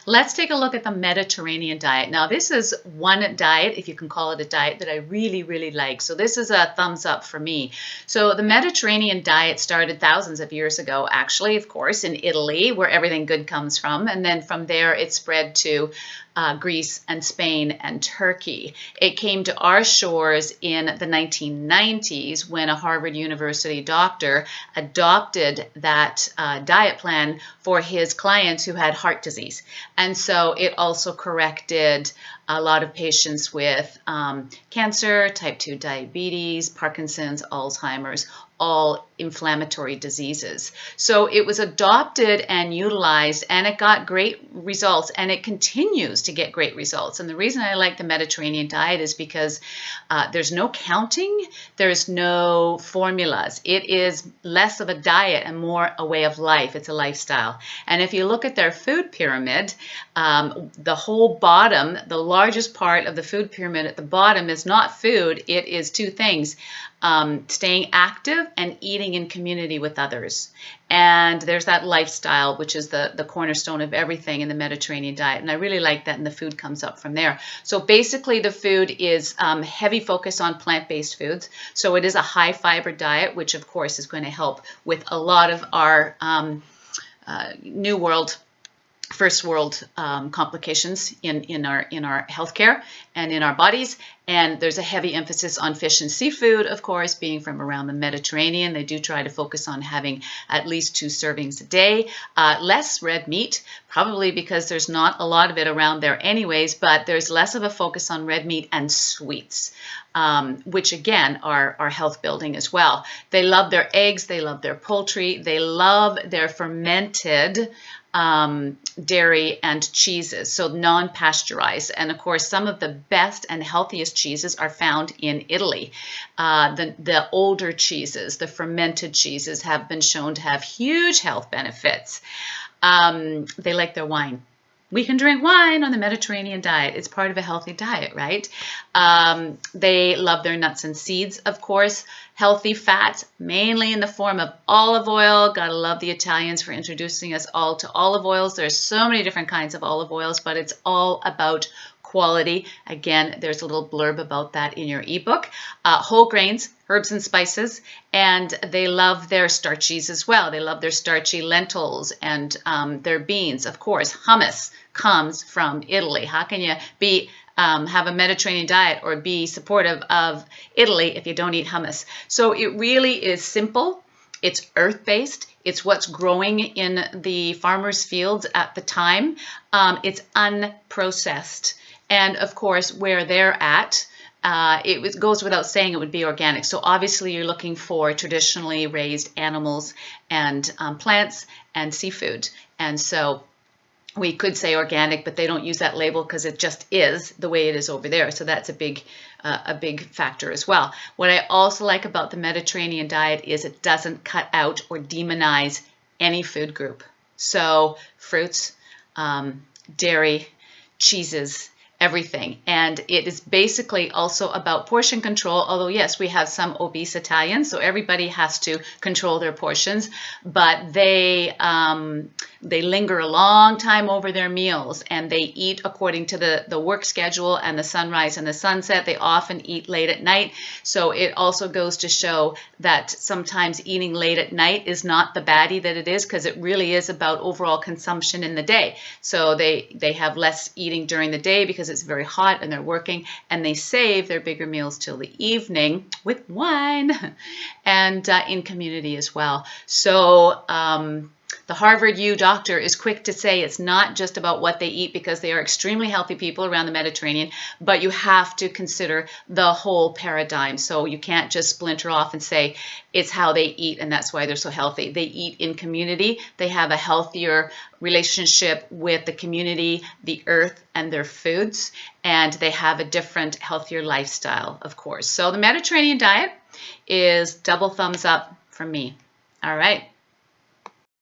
Let's take a look at the Mediterranean diet. Now, this is one diet, if you can call it a diet, that I really, really like. So this is a thumbs up for me. So the Mediterranean diet started thousands of years ago, actually, of course, in Italy, where everything good comes from. And then from there, it spread to Greece and Spain and Turkey. It came to our shores in the 1990s when a Harvard University doctor adopted that diet plan for his clients who had heart disease. And so it also corrected a lot of patients with cancer, type 2 diabetes, Parkinson's, Alzheimer's, all inflammatory diseases. So it was adopted and utilized, and it got great results, and it continues to get great results. And the reason I like the Mediterranean diet is because there's no counting, there's no formulas. It is less of a diet and more a way of life. It's a lifestyle. And if you look at their food pyramid, the whole bottom, the largest part of the food pyramid at the bottom is not food, it is two things. Staying active and eating in community with others. And there's that lifestyle, which is the cornerstone of everything in the Mediterranean diet. And I really like that, and the food comes up from there. So basically the food is heavy focus on plant-based foods. So it is a high fiber diet, which of course is going to help with a lot of our new world, first world complications in our healthcare and in our bodies. And there's a heavy emphasis on fish and seafood, of course, being from around the Mediterranean. They do try to focus on having at least 2 servings a day. Less red meat, probably because there's not a lot of it around there anyways, but there's less of a focus on red meat and sweets, which again are health building as well. They love their eggs, they love their poultry, they love their fermented dairy and cheeses, so non-pasteurized. And of course, some of the best and healthiest cheeses are found in Italy. The older cheeses, the fermented cheeses, have been shown to have huge health benefits. They like their wine. We can drink wine on the Mediterranean diet. It's part of a healthy diet, right? They love their nuts and seeds, of course. Healthy fats, mainly in the form of olive oil. Gotta love the Italians for introducing us all to olive oils. There's so many different kinds of olive oils, but it's all about quality. Again, there's a little blurb about that in your ebook. Whole grains, herbs and spices, and they love their starchies as well. They love their starchy lentils and their beans. Of course, hummus comes from Italy. How can you be have a Mediterranean diet or be supportive of Italy if you don't eat hummus? So it really is simple. It's earth-based. It's what's growing in the farmers' fields at the time. It's unprocessed. And of course, where they're at, it goes without saying it would be organic. So obviously you're looking for traditionally raised animals and plants and seafood. And so we could say organic, but they don't use that label because it just is the way it is over there. So that's a big factor as well. What I also like about the Mediterranean diet is it doesn't cut out or demonize any food group. So fruits, dairy, cheeses, everything. And it is basically also about portion control, although yes, we have some obese Italians, so everybody has to control their portions, but they linger a long time over their meals, and they eat according to the work schedule and the sunrise and the sunset. They often eat late at night, so it also goes to show that sometimes eating late at night is not the baddie that it is, because it really is about overall consumption in the day. So they have less eating during the day because it's very hot and they're working, and they save their bigger meals till the evening with wine and in community as well. So the Harvard U doctor is quick to say it's not just about what they eat, because they are extremely healthy people around the Mediterranean, but you have to consider the whole paradigm. So you can't just splinter off and say it's how they eat and that's why they're so healthy. They eat in community. They have a healthier relationship with the community, the earth, and their foods, and they have a different, healthier lifestyle, of course. So the Mediterranean diet is double thumbs up from me. All right.